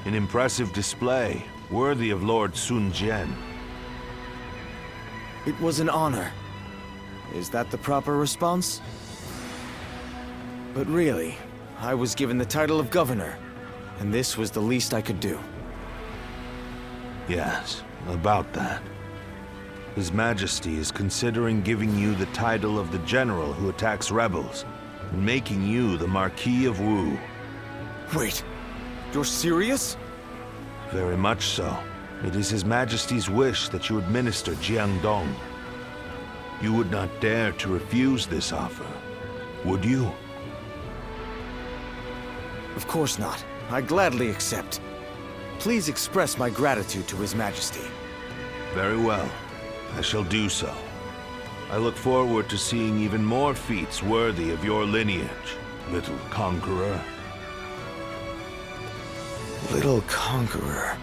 An impressive display, worthy of Lord Sun Jian. It was an honor. Is that the proper response? But really, I was given the title of governor, and this was the least I could do. Yes, about that. His Majesty is considering giving you the title of the general who attacks rebels, and making you the Marquis of Wu. Wait, you're serious? Very much so. It is His Majesty's wish that you administer Jiangdong. You would not dare to refuse this offer, would you? Of course not. I gladly accept. Please express my gratitude to His Majesty. Very well. I shall do so. I look forward to seeing even more feats worthy of your lineage, little conqueror. Little conqueror.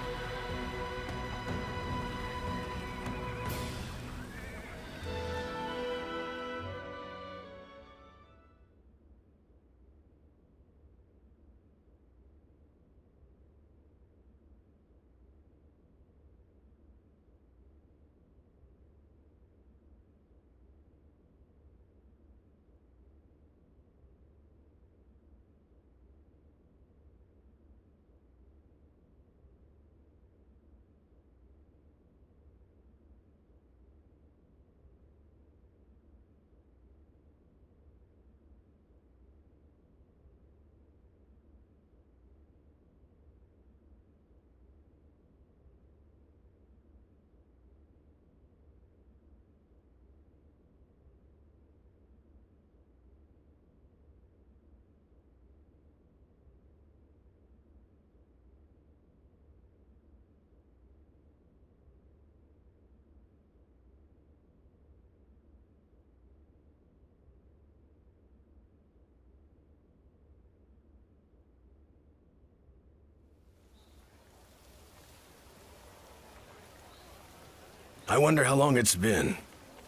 I wonder how long it's been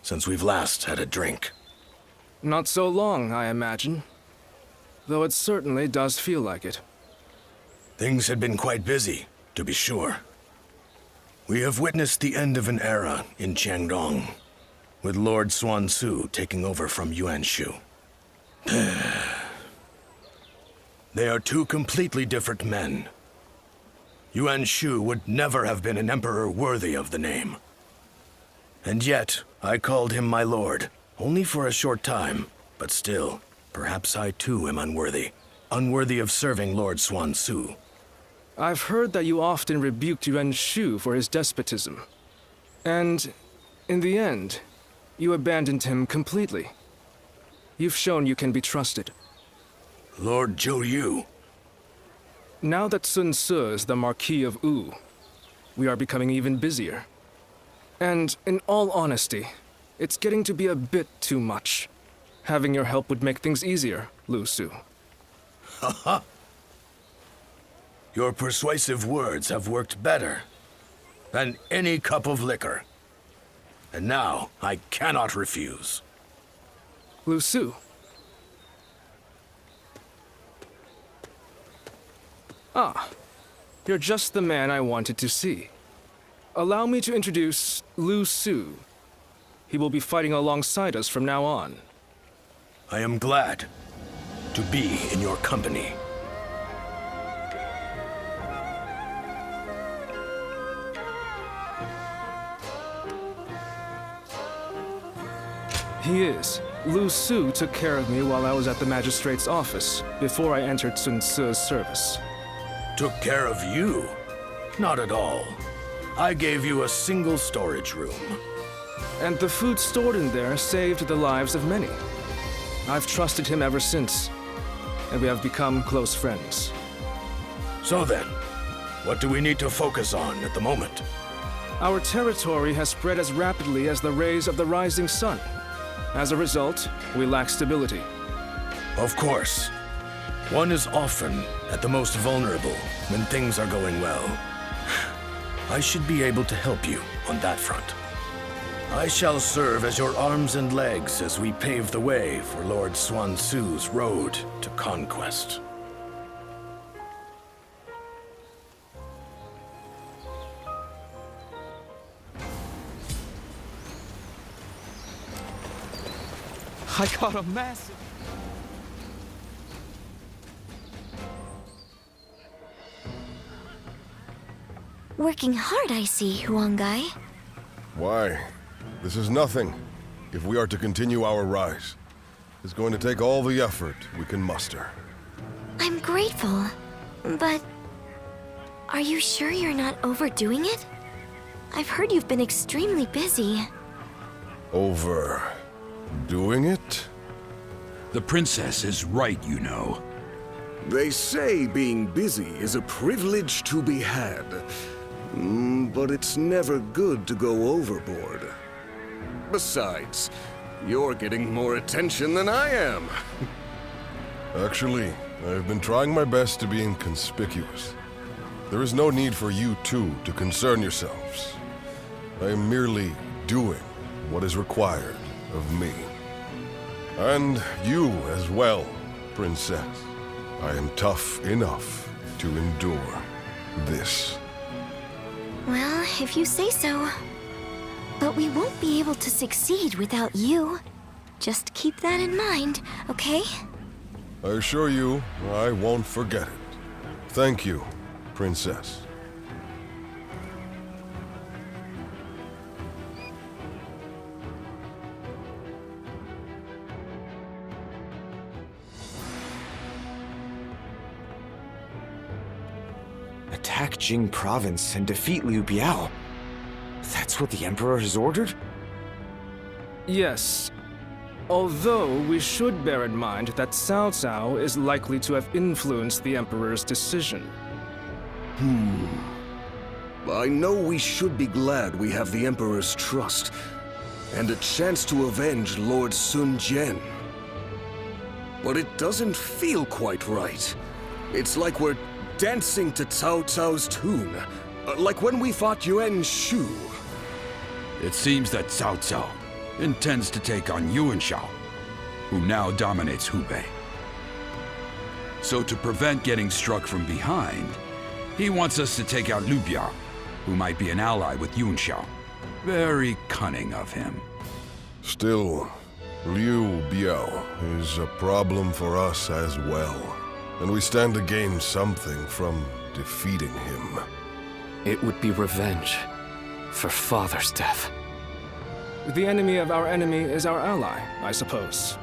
since we've last had a drink. Not so long, I imagine. Though it certainly does feel like it. Things had been quite busy, to be sure. We have witnessed the end of an era in Jiangdong, with Lord Xuan Su taking over from Yuan Shu. They are two completely different men. Yuan Shu would never have been an emperor worthy of the name. And yet, I called him my lord, only for a short time, but still, perhaps I too am unworthy. Unworthy of serving Lord Xuan Su. I've heard that you often rebuked Yuan Shu for his despotism. And, in the end, you abandoned him completely. You've shown you can be trusted. Lord Zhou Yu. Now that Sun Ce is the Marquis of Wu, we are becoming even busier. And, in all honesty, it's getting to be a bit too much. Having your help would make things easier, Lu Su. Haha. Your persuasive words have worked better than any cup of liquor. And now, I cannot refuse. Lu Su. Ah, you're just the man I wanted to see. Allow me to introduce Lu Su. He will be fighting alongside us from now on. I am glad to be in your company. He is. Lu Su took care of me while I was at the magistrate's office, before I entered Sun Ce's service. Took care of you? Not at all. I gave you a single storage room. And the food stored in there saved the lives of many. I've trusted him ever since, and we have become close friends. So then, what do we need to focus on at the moment? Our territory has spread as rapidly as the rays of the rising sun. As a result, we lack stability. Of course. One is often at the most vulnerable when things are going well. I should be able to help you on that front. I shall serve as your arms and legs as we pave the way for Lord Xuan Su's road to conquest. I got a massive... Working hard, I see, Huangai. Why? This is nothing. If we are to continue our rise, it's going to take all the effort we can muster. I'm grateful, but... Are you sure you're not overdoing it? I've heard you've been extremely busy. Overdoing it? The princess is right, you know. They say being busy is a privilege to be had. But it's never good to go overboard. Besides, you're getting more attention than I am. Actually, I've been trying my best to be inconspicuous. There is no need for you two to concern yourselves. I am merely doing what is required of me. And you as well, Princess. I am tough enough to endure this. Well, if you say so. But we won't be able to succeed without you. Just keep that in mind, okay? I assure you, I won't forget it. Thank you, Princess. Attack Jing Province and defeat Liu Biao. That's what the Emperor has ordered? Yes. Although we should bear in mind that Cao Cao is likely to have influenced the Emperor's decision. I know we should be glad we have the Emperor's trust, and a chance to avenge Lord Sun Jian. But it doesn't feel quite right. It's like we're dancing to Cao Cao's tune, like when we fought Yuan Shu. It seems that Cao Cao intends to take on Yuan Shao, who now dominates Hubei. So to prevent getting struck from behind, he wants us to take out Liu Biao, who might be an ally with Yuan Shao. Very cunning of him. Still, Liu Biao is a problem for us as well. And we stand to gain something from defeating him. It would be revenge for Father's death. The enemy of our enemy is our ally, I suppose.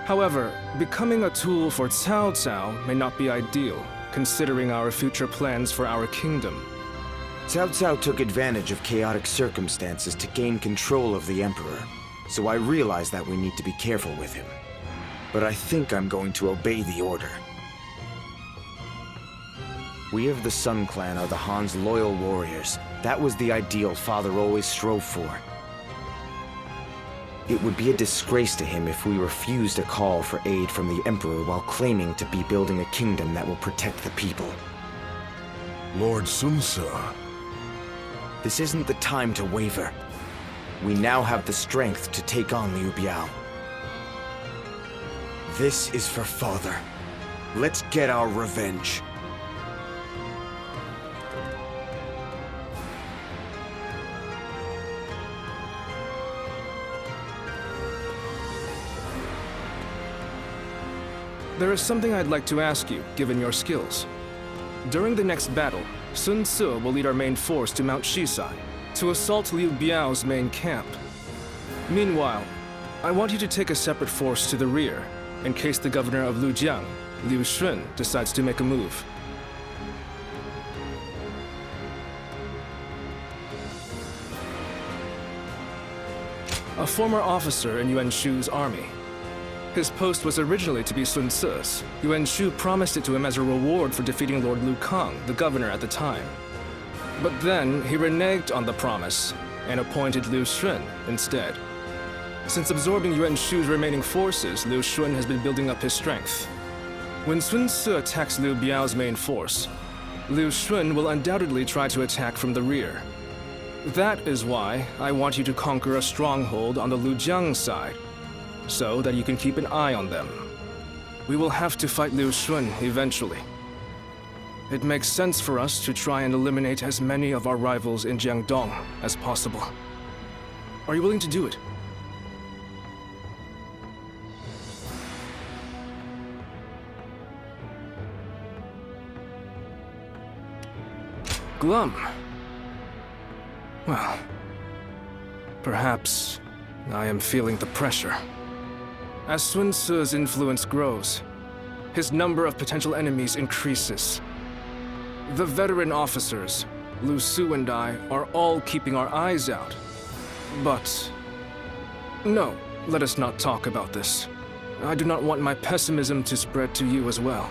However, becoming a tool for Cao Cao may not be ideal, considering our future plans for our kingdom. Cao Cao took advantage of chaotic circumstances to gain control of the Emperor, so I realize that we need to be careful with him. But I think I'm going to obey the order. We of the Sun Clan are the Han's loyal warriors. That was the ideal Father always strove for. It would be a disgrace to him if we refused a call for aid from the Emperor while claiming to be building a kingdom that will protect the people. Lord Sun Ce. This isn't the time to waver. We now have the strength to take on Liu Biao. This is for Father. Let's get our revenge. There is something I'd like to ask you, given your skills. During the next battle, Sun Ce will lead our main force to Mount Shisai, to assault Liu Biao's main camp. Meanwhile, I want you to take a separate force to the rear, in case the governor of Lujiang, Liu Shun, decides to make a move. A former officer in Yuan Shu's army. His post was originally to be Sun Ce's. Yuan Shu promised it to him as a reward for defeating Lord Lu Kang, the governor at the time. But then, he reneged on the promise, and appointed Liu Shun instead. Since absorbing Yuan Shu's remaining forces, Liu Shun has been building up his strength. When Sun Ce attacks Liu Biao's main force, Liu Shun will undoubtedly try to attack from the rear. That is why I want you to conquer a stronghold on the Lujiang side, so that you can keep an eye on them. We will have to fight Liu Shun eventually. It makes sense for us to try and eliminate as many of our rivals in Jiangdong as possible. Are you willing to do it? glum. Well, perhaps I am feeling the pressure. As Sun Ce's influence grows, his number of potential enemies increases. The veteran officers, Lu Su and I, are all keeping our eyes out. But no, let us not talk about this. I do not want my pessimism to spread to you as well.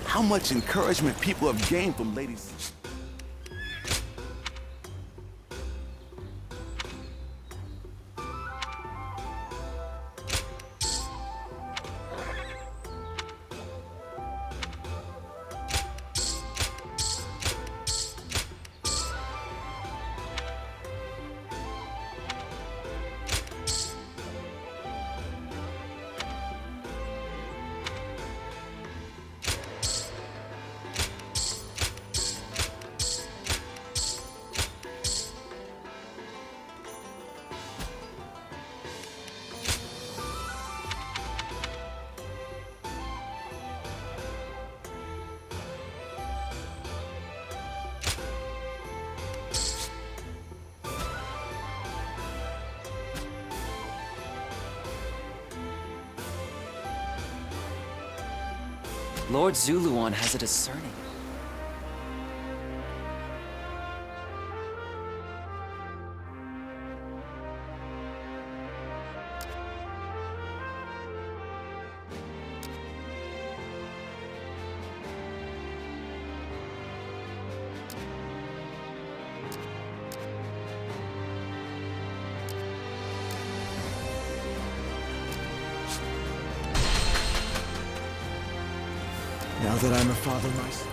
How much encouragement people have gained from ladies. Lord Zuluan has a discerning. Now that I'm a father myself.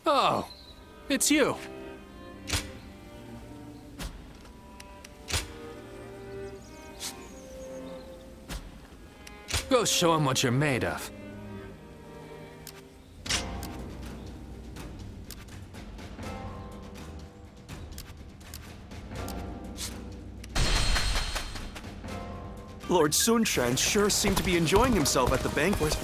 Oh, it's you. Go show him what you're made of. Lord Sun Quan sure seemed to be enjoying himself at the banquet.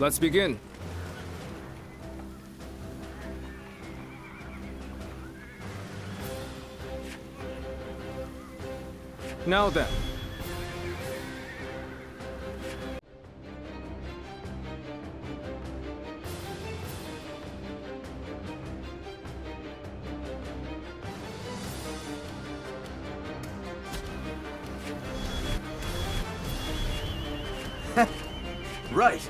Let's begin. Now then. Right.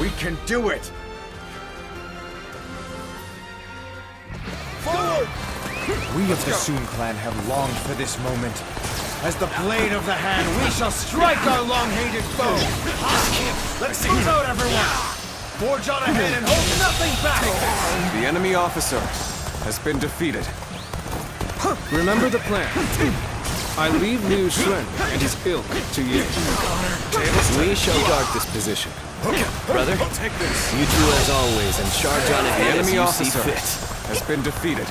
We can do it! Forward! We of the Sun clan have longed for this moment. As the blade of the hand, we shall strike our long-hated foe! Let's move out, everyone! Forge on ahead and hold nothing back! The enemy officer has been defeated. Remember the plan. I leave Liu Shun and his ilk to you. We shall guard this position. Brother, you two as always, and charge on ahead The as enemy you see officer fit. has been defeated.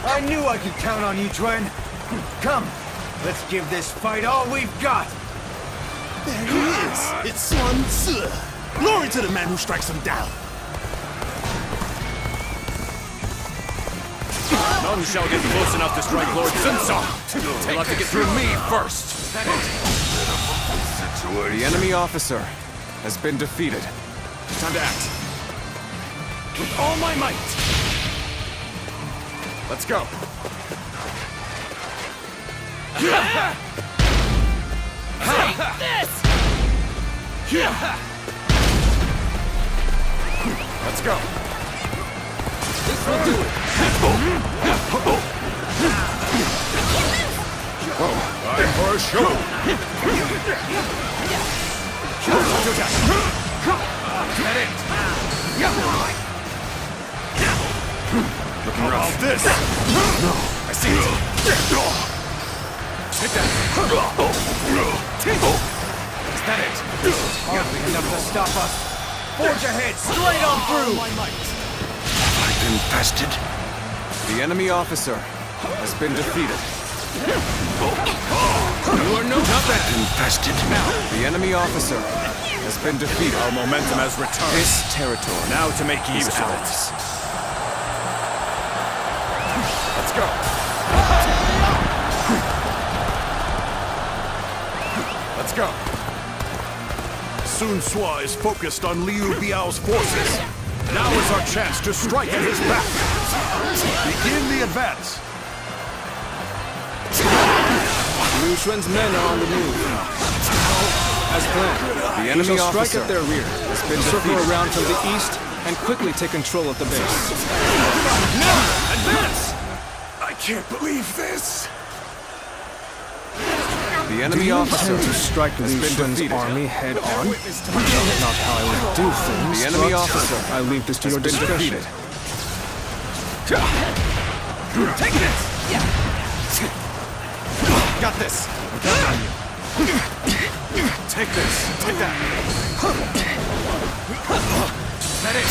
I knew I could count on you, Dwen. Come, let's give this fight all we've got. There he is! It's Sun Tzu! Glory to the man who strikes him down! None shall get close enough to strike Lord Sun Tzu! They'll have to get through me first! The enemy officer has been defeated. Time to act. With all my might! Let's go! Take this! Let's go! This will do it! Time for a show! Looking rough. This! No! I see it! Take that! Is that it? Hardly enough to stop us! Forge ahead, straight on through! I've been bested. The enemy officer has been defeated. You are no nothing! Infested. The enemy officer has been defeated. Our momentum has returned. This territory. Now to make use of it. Let's go. Let's go. Sun Tzu is focused on Liu Biao's forces. Now is our chance to strike at his back. Begin the advance. Liu Xuan's men are on the move. As planned, The enemy we shall strike officer at their rear, has been circle defeated. around from the east, and quickly take control of the base. Advance! I can't believe this. The enemy officer Intend to strike has Liu been Xuan's defeated. army head on? Not how I would do things. The enemy but officer I leave this to has your been discretion. defeated. Take this! Got this. Take this. Take that. That it.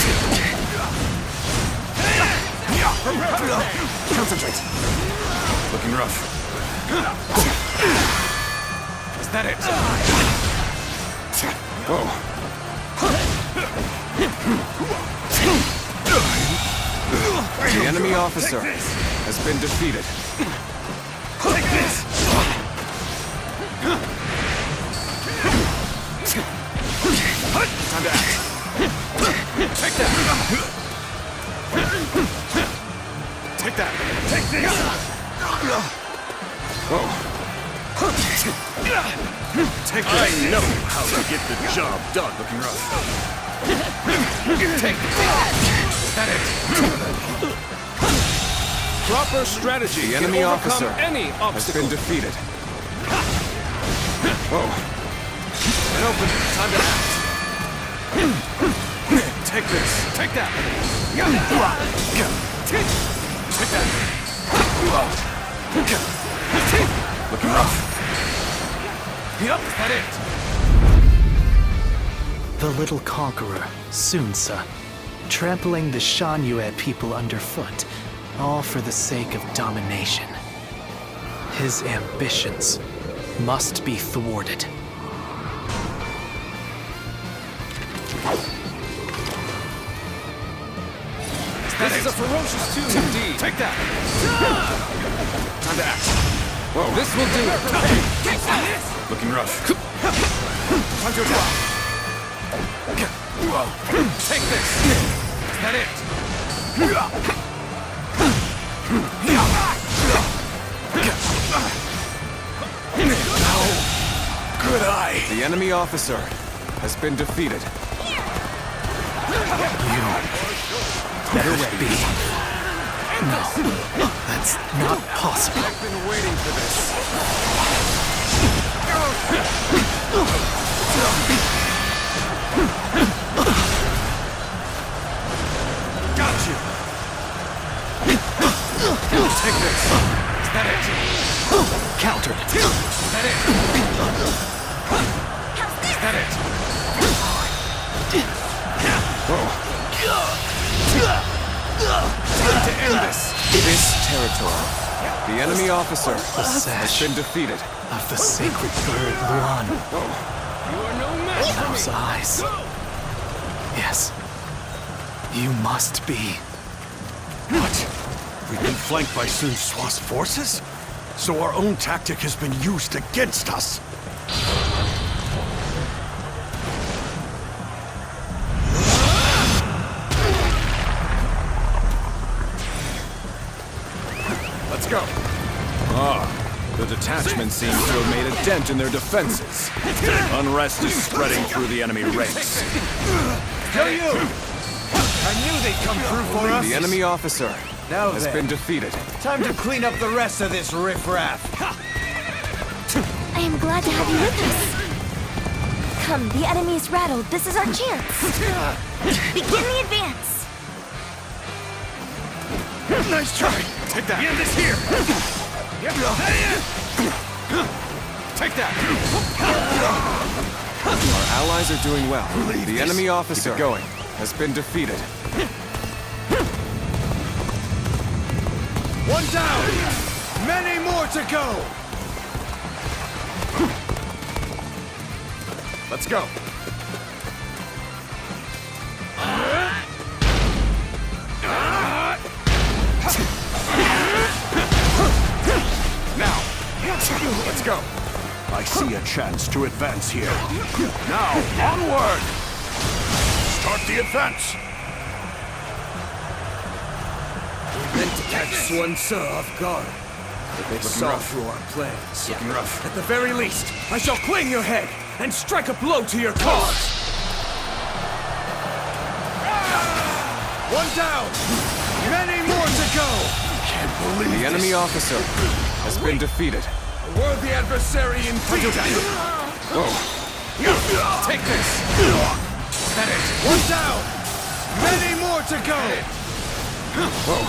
Concentrate. Looking rough. Is that it? Whoa. The enemy officer has been defeated. Take this! Time to act. Take that! Take that! Take this! Whoa. Take this! I know how to get the job done. Looking rough. Take that it! Proper strategy The can enemy overcome officer any has obstacle. been defeated. Whoa. And open. Time to act. Take this. Take that. Take that. Looking rough. Yep, that it. The little conqueror, Sun Tzu, trampling the Shanyue people underfoot, all for the sake of domination. His ambitions must be thwarted. This is a ferocious tune indeed. Take that. Time to act. Whoa. This will do it. Looking rough. Time to attack. Take this. Is that it? Good eye. The enemy officer has been defeated. Better be. No, that's not possible. I've been waiting for this. Got you. Take this. Is that it? Countered. Is that it? Is that it? Whoa. Time to end this. This territory. The enemy officer has been defeated. Of the sacred bird Luan. Those eyes. Yes. You must be. What? We've been flanked by Sun Sua's forces? So our own tactic has been used against us. Let's go. The detachment seems to have made a dent in their defenses. Unrest is spreading through the enemy ranks. Kill you! I knew they'd come through for us. The enemy officer has been defeated. Time to clean up the rest of this riffraff. I am glad to have you with us. Come, the enemy is rattled. This is our chance. Begin the advance. Nice try. Take that. End this here. Take that. Our allies are doing well. The enemy officer has been defeated. One down! Many more to go! Let's go. Now, let's go. I see a chance to advance here. Now, onward! Start the advance! We meant to catch Sun Ce off guard, but they saw through our plans. Looking rough. At the very least, I shall claim your head and strike a blow to your cause! One down! Many more to go! Can't believe The enemy officer has been defeated. A worthy adversary indeed! Whoa. Take this! That it! One down! Many more to go! Whoa.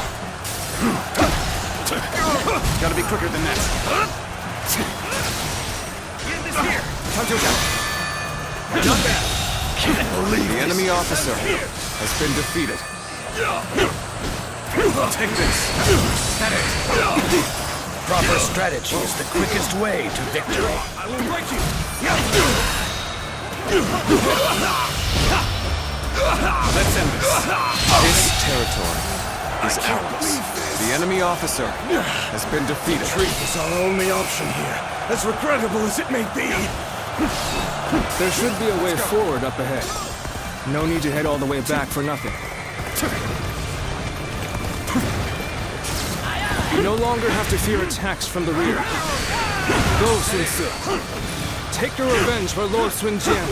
Gotta be quicker than that. Get this here! Time to attack! Not bad! Can't believe The enemy officer has been defeated. Take this! That it! Proper strategy is the quickest way to victory. I will break you! Let's end this. This territory is ours. The enemy officer has been defeated. Retreat is our only option here, as regrettable as it may be. There should be a way forward up ahead. No need to head all the way back for nothing. You no longer have to fear attacks from the rear. Go, Sun Ce. Take your revenge for Lord Sun Jian.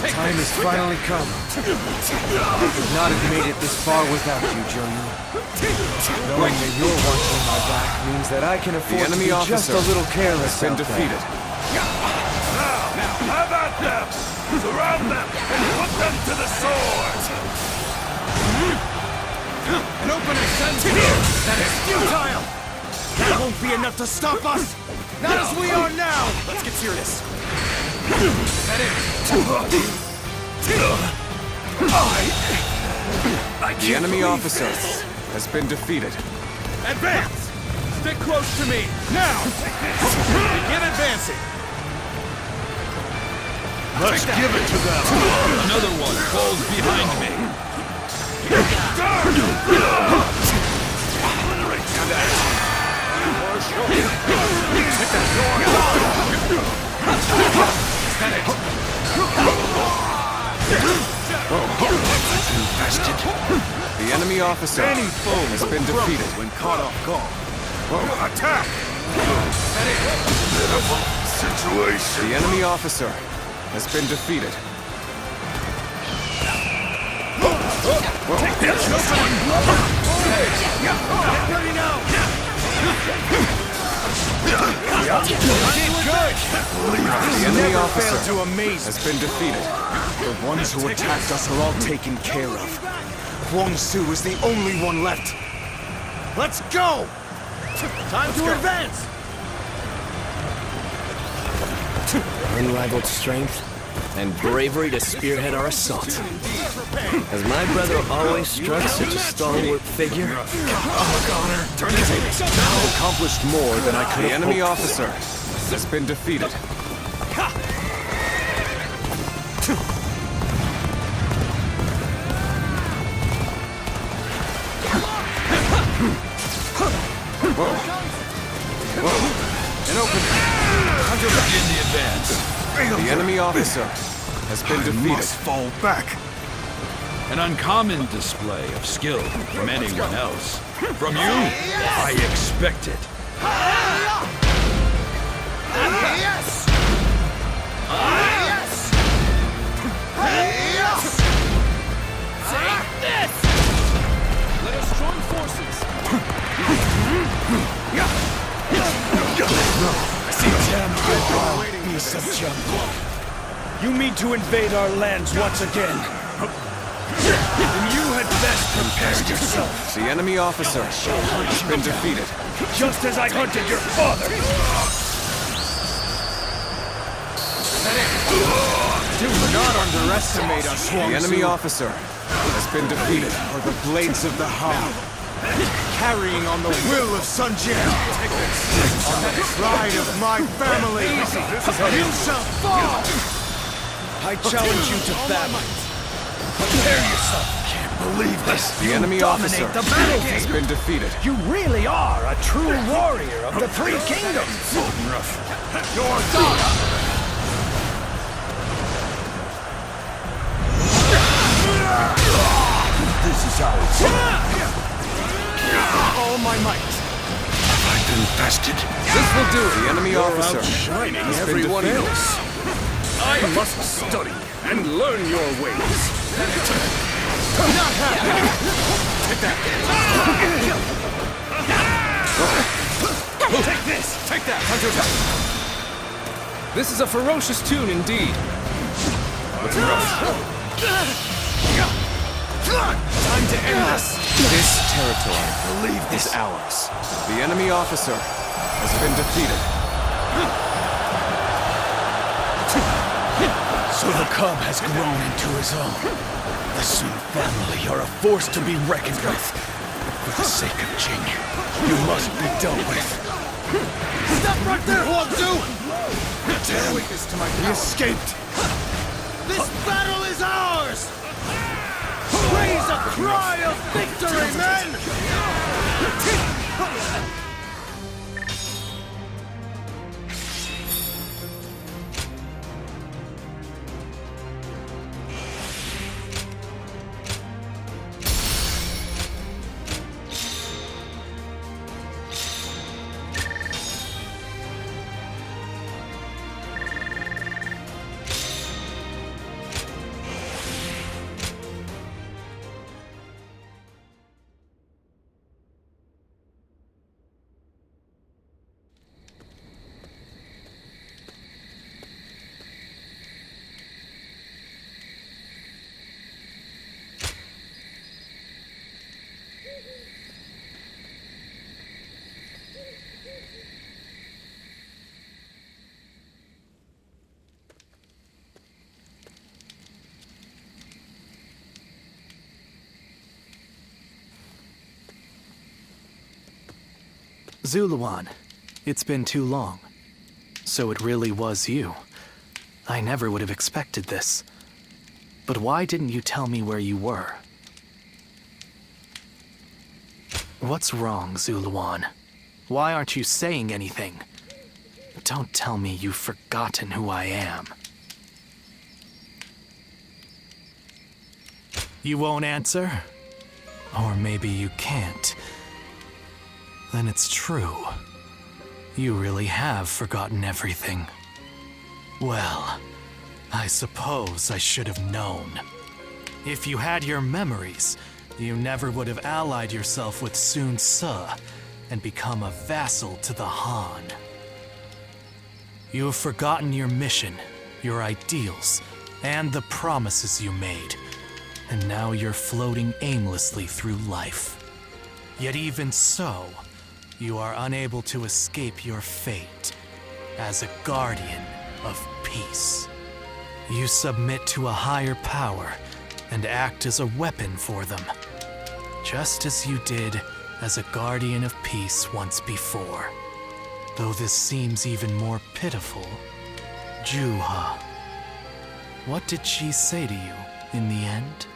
Time has finally come. I could not have made it this far without you, Joyu. Knowing that you're watching my back means that I can afford to be just a little careless. Has been defeated. Now, have at them! Surround them and put them to the sword! An opening sends here! That is futile! That won't be enough to stop us! Not as we are now! Let's get serious. That is... The enemy officer has been defeated. Advance! Stick close to me! Now! Begin advancing! Let's give it to them! Another one falls behind me. The enemy officer has been defeated. When caught off guard. Attack! Situation. The enemy officer has been defeated. Take this! Get ready now! Good! The enemy officer to amaze has been defeated. The ones who attacked us are all taken care of. Huang Su is the only one left. Let's go! Time to advance! Unrivaled strength and bravery to spearhead our assault. Has my brother always struck such a stalwart figure? I've accomplished more than I could have. The enemy officer has been defeated. An opening. In the advance. The enemy officer has been defeated. Must fall back. An uncommon display of skill from anyone else. From you, I expect it. Yes! Yes! Yes! Take this! Let us join forces. I see 10 wild beasts of jungle. You mean to invade our lands once again? Then you had best prepare yourself. The enemy officer has been defeated. Just as I hunted your father. Do not underestimate us, The enemy officer has been defeated. Are the blades of the Han, carrying on the will of Sun Jian. On the pride of my family. You shall fall! I challenge you to battle. Prepare yourself. Can't believe this. The enemy officer has been defeated. You really are a true warrior of the Three Kingdoms. Your God. This is how it's All my might. I've been bested. This will do. The enemy officer Outshining has been everyone defeated. else. I must study and learn your ways. Not happening. Take that. Take this. Take that. Counterattack. This is a ferocious tune indeed. Looking rough. Time to end this. This territory is ours. The enemy officer has been defeated. So the cub has grown into his own. The Sun family are a force to be reckoned with. For the sake of Jing, you must be dealt with. Stop right there, Huangzu! Damn, we escaped. This battle is ours! Raise a cry of victory, men! Zuluan, it's been too long. So it really was you. I never would have expected this. But why didn't you tell me where you were? What's wrong, Zuluan? Why aren't you saying anything? Don't tell me you've forgotten who I am. You won't answer? Or maybe you can't. Then it's true. You really have forgotten everything. Well, I suppose I should have known. If you had your memories, you never would have allied yourself with Sun Ce and become a vassal to the Han. You have forgotten your mission, your ideals, and the promises you made, and now you're floating aimlessly through life. Yet even so, you are unable to escape your fate as a guardian of peace. You submit to a higher power and act as a weapon for them, just as you did as a guardian of peace once before. Though this seems even more pitiful, Juha. What did she say to you in the end?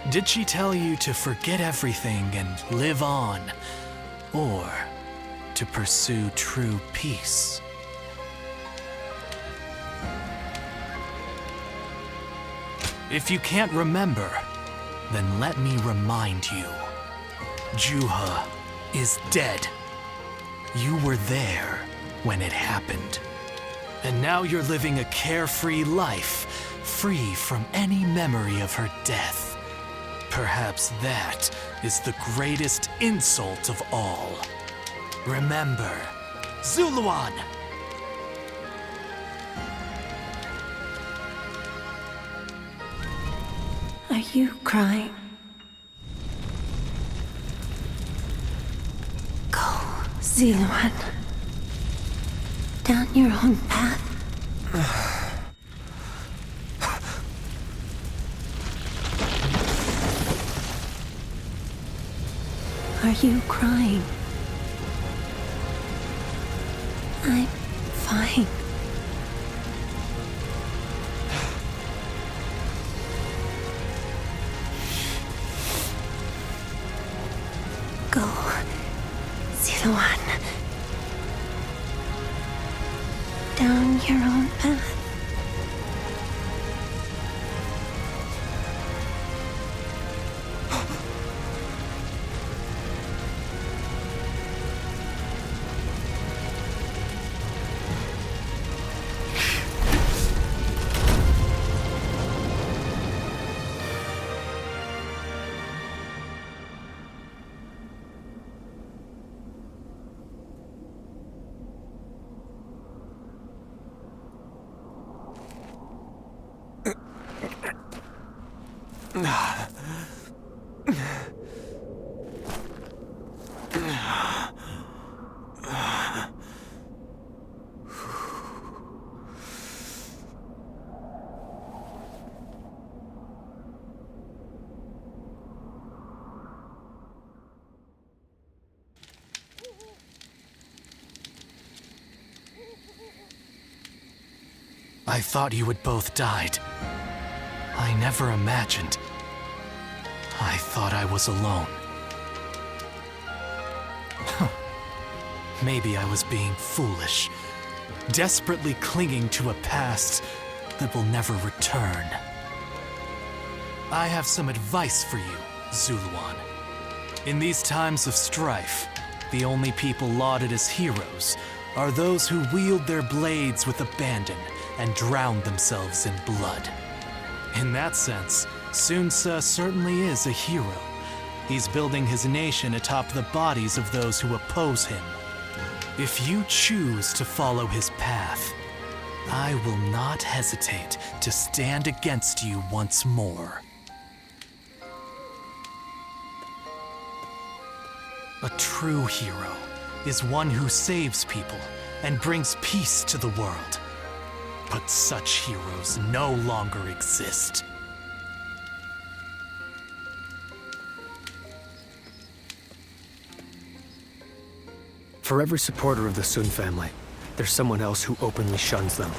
Did she tell you to forget everything and live on, or to pursue true peace? If you can't remember, then let me remind you. Juha is dead. You were there when it happened. And now you're living a carefree life, free from any memory of her death. Perhaps that is the greatest insult of all. Remember, Zuluan! Are you crying? Go, Zuluan. Down your own path. Are you crying? I'm fine. Go, Zuluan. Down your own path. I thought you had both died. I never imagined. I thought I was alone. Maybe I was being foolish, desperately clinging to a past that will never return. I have some advice for you, Zuluan. In these times of strife, the only people lauded as heroes are those who wield their blades with abandon and drown themselves in blood. In that sense, Sun Ce certainly is a hero. He's building his nation atop the bodies of those who oppose him. If you choose to follow his path, I will not hesitate to stand against you once more. A true hero is one who saves people and brings peace to the world. But such heroes no longer exist. For every supporter of the Sun family, there's someone else who openly shuns them.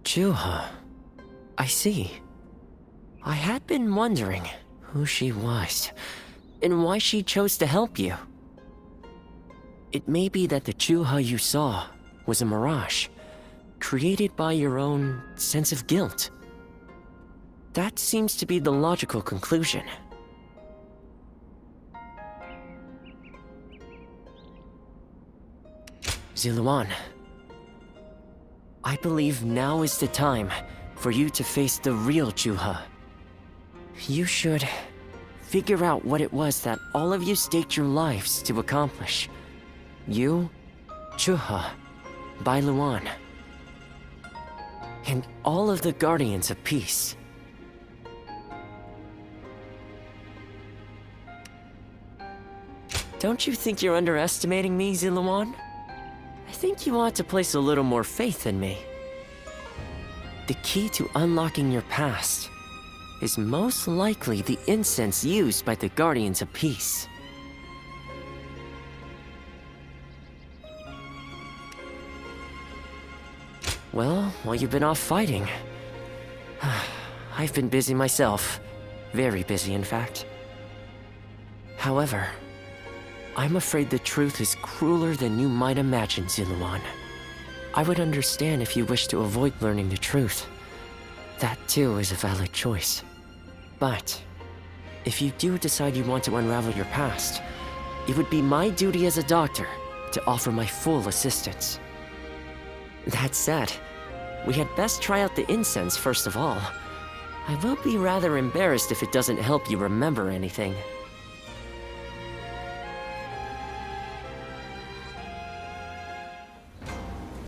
Juha. I see. I had been wondering who she was, and why she chose to help you. It may be that the Juha you saw was a mirage, created by your own sense of guilt. That seems to be the logical conclusion. Zuluan, I believe now is the time for you to face the real Juha. You should figure out what it was that all of you staked your lives to accomplish. You, Juha, Bailuan, and all of the Guardians of Peace. Don't you think you're underestimating me, Zuluan? I think you ought to place a little more faith in me. The key to unlocking your past is most likely the incense used by the Guardians of Peace. Well, while you've been off fighting, I've been busy myself. Very busy, in fact. However, I'm afraid the truth is crueler than you might imagine, Zuluan. I would understand if you wish to avoid learning the truth. That too is a valid choice. But if you do decide you want to unravel your past, it would be my duty as a doctor to offer my full assistance. That said, we had best try out the incense first of all. I will be rather embarrassed if it doesn't help you remember anything.